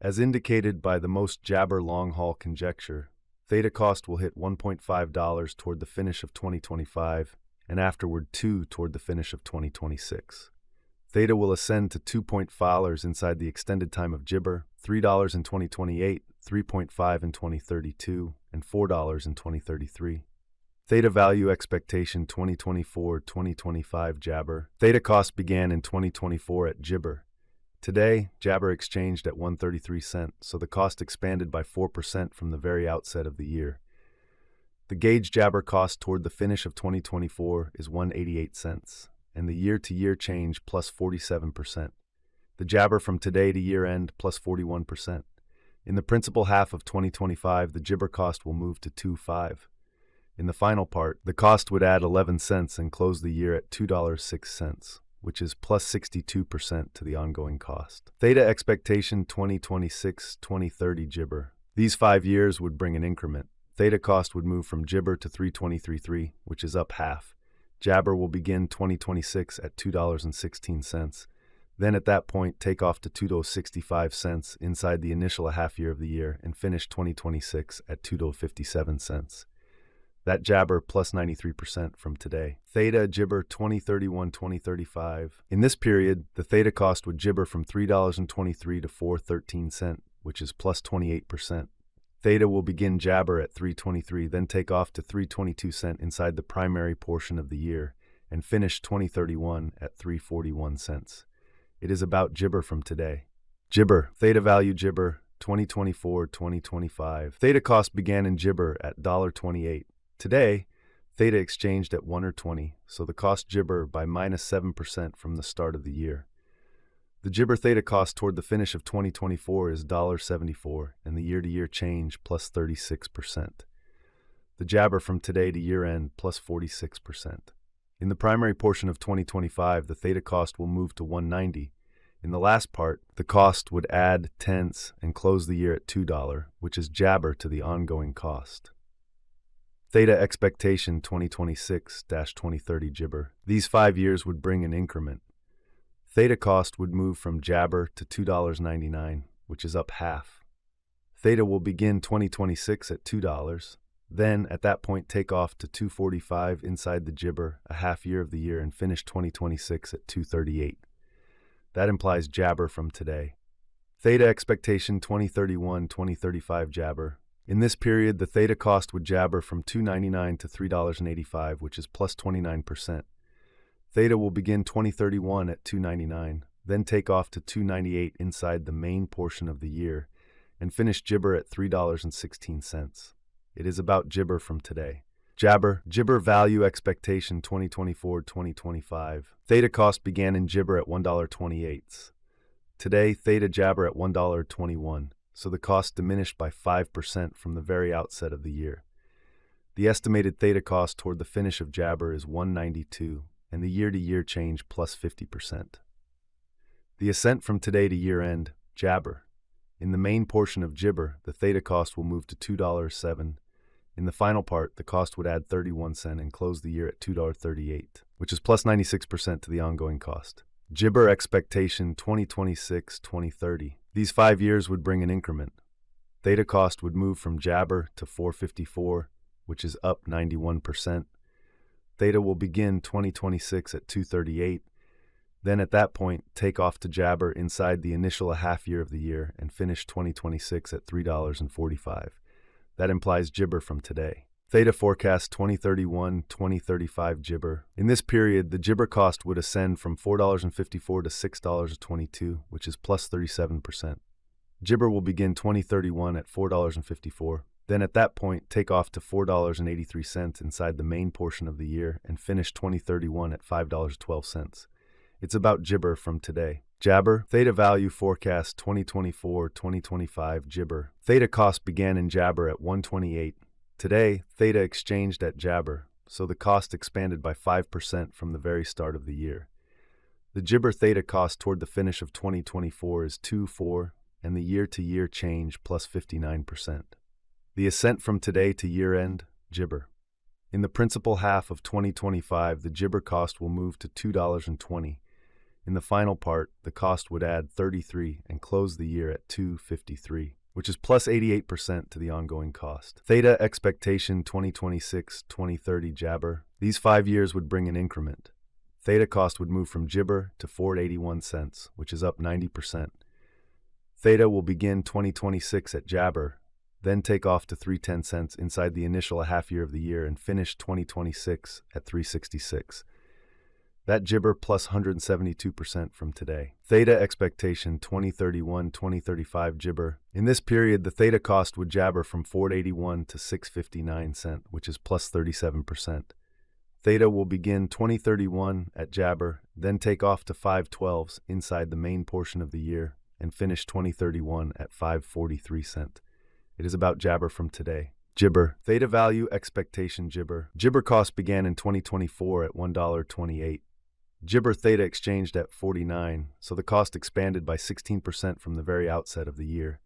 As indicated by the most jabber long-haul conjecture, Theta cost will hit $1.5 toward the finish of 2025 and afterward $2 toward the finish of 2026. Theta will ascend to $2.5 inside the extended time of gibber, $3 in 2028, $3.5 in 2032, and $4 in 2033. Theta value expectation 2024-2025 jabber. Theta cost began in 2024 at gibber. Today, jabber exchanged at 133 cents, so the cost expanded by 4% from the very outset of the year. The gauge jabber cost toward the finish of 2024 is 188 cents, and the year-to-year change plus 47%. The jabber from today to year-end plus 41%. In the principal half of 2025, the gibber cost will move to 2.5. In the final part, the cost would add 11 cents and close the year at $2.06, which is plus 62% to the ongoing cost. Theta expectation 2026-2030 gibber. These 5 years would bring an increment. Theta cost would move from gibber to 323.3, which is up half. Jabber will begin 2026 at $2.16. Then at that point, take off to $2.65 inside the initial half year of the year and finish 2026 at $2.57. That jabber plus 93% from today. Theta gibber 2031-2035. In this period, the theta cost would gibber from $3.23 to $4.13, which is plus 28%. Theta will begin jabber at $3.23, then take off to $3.22 inside the primary portion of the year, and finish 2031 at $3.41. It is about gibber from today. Gibber, theta value gibber 2024-2025. Theta cost began in gibber at $1.28. Today, Theta exchanged at 1.20, so the cost gibber by minus 7% from the start of the year. The gibber Theta cost toward the finish of 2024 is $1.74, and the year-to-year change plus 36%. The jabber from today to year-end plus 46%. In the primary portion of 2025, the Theta cost will move to 1.90. In the last part, the cost would add tenths and close the year at $2, which is jabber to the ongoing cost. Theta expectation 2026-2030 gibber. These 5 years would bring an increment. Theta cost would move from jabber to $2.99, which is up half. Theta will begin 2026 at $2, then at that point take off to $2.45 inside the gibber, a half year of the year, and finish 2026 at $2.38. That implies jabber from today. Theta expectation 2031-2035 jabber. In this period, the Theta cost would jabber from $2.99 to $3.85, which is plus 29%. Theta will begin 2031 at $2.99, then take off to $2.98 inside the main portion of the year, and finish gibber at $3.16. It is about gibber from today. Jabber, gibber value expectation 2024-2025. Theta cost began in gibber at $1.28. Today, Theta jabber at $1.21. So the cost diminished by 5% from the very outset of the year. The estimated Theta cost toward the finish of jabber is 192, and the year-to-year change plus 50%. The ascent from today to year-end, jabber. In the main portion of gibber, the Theta cost will move to $2.07. In the final part, the cost would add 31 cents and close the year at $2.38, which is plus 96% to the ongoing cost. Gibber expectation 2026-2030. These 5 years would bring an increment. Theta cost would move from jabber to $4.54, which is up 91%. Theta will begin 2026 at $2.38. Then at that point, take off to jabber inside the initial half year of the year and finish 2026 at $3.45. That implies gibber from today. Theta forecast 2031-2035 gibber. In this period, the gibber cost would ascend from $4.54 to $6.22, which is plus 37%. Gibber will begin 2031 at $4.54. Then at that point, take off to $4.83 inside the main portion of the year and finish 2031 at $5.12. It's about gibber from today. Jabber, Theta value forecast 2024-2025 gibber. Theta cost began in jabber at 128. Today, Theta exchanged at jabber, so the cost expanded by 5% from the very start of the year. The gibber Theta cost toward the finish of 2024 is 2.4, and the year-to-year change plus 59%. The ascent from today to year-end, gibber. In the principal half of 2025, the gibber cost will move to $2.20. In the final part, the cost would add 33 and close the year at 253, which is plus 88% to the ongoing cost. Theta expectation 2026-2030 Jabber. These 5 years would bring an increment. Theta cost would move from Jibber to 481 cents, which is up 90%. Theta will begin 2026 at Jabber, then take off to 310 cents inside the initial half year of the year and finish 2026 at 366. That Jibber plus 172% from today. Theta expectation 2031-2035 Jibber. In this period, the Theta cost would jabber from 481 to 659 cent, which is plus 37%. Theta will begin 2031 at Jabber, then take off to 512s inside the main portion of the year and finish 2031 at 543 cent. It is about Jabber from today. Jibber. Theta value expectation Jibber. Jibber cost began in 2024 at $1.28. Jibber Theta exchanged at 49, so the cost expanded by 16% from the very outset of the year.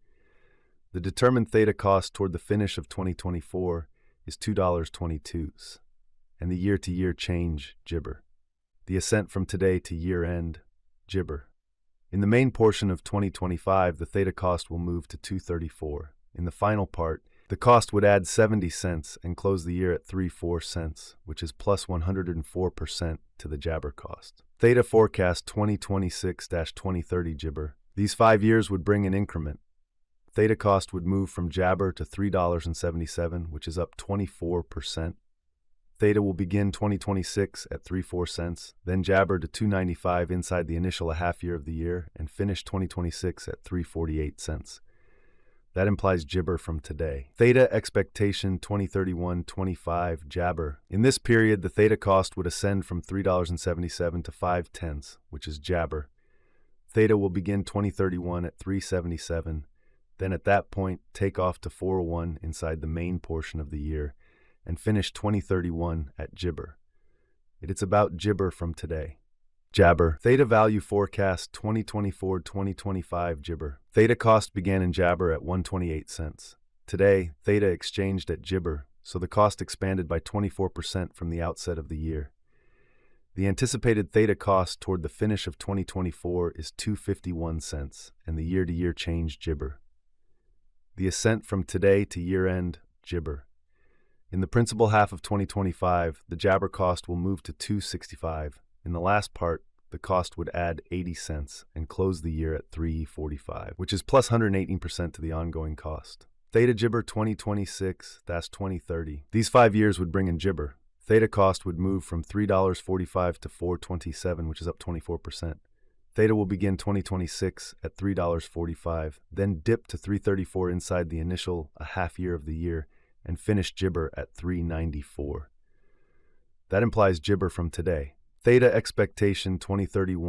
The determined Theta cost toward the finish of 2024 is $2.22, and the year-to-year change, Jibber. The ascent from today to year-end, Jibber. In the main portion of 2025, the Theta cost will move to 234. In the final part, the cost would add 70 cents and close the year at 34 cents, which is plus 104% to the Jabber cost. Theta forecast 2026-2030 Jibber. These 5 years would bring an increment. Theta cost would move from Jabber to $3.77, which is up 24%. Theta will begin 2026 at 34 cents, then jabber to 295 inside the initial half year of the year, and finish 2026 at 348 cents. That implies Jibber from today. Theta expectation 2031-25 Jabber. In this period, the Theta cost would ascend from $3.77 to 5/10, which is Jabber. Theta will begin 2031 at 377, then at that point take off to 401 inside the main portion of the year, and finish 2031 at Jibber. It's about Jibber from today. Jabber. Theta value forecast 2024-2025 Jibber. Theta cost began in Jabber at 128 cents. Today, Theta exchanged at Jibber, so the cost expanded by 24% from the outset of the year. The anticipated Theta cost toward the finish of 2024 is 251 cents, and the year-to-year change Jibber. The ascent from today to year-end, Jibber. In the principal half of 2025, the Jabber cost will move to 265. In the last part, the cost would add 80 cents and close the year at 345, which is plus 118% to the ongoing cost. Theta Jibber 2026-2030. These 5 years would bring in Jibber. Theta cost would move from $3.45 to $4.27, which is up 24%. Theta will begin 2026 at $3.45, then dip to $3.34 inside the initial half year of the year, and finish Jibber at $3.94. That implies Jibber from today. Theta expectation 2031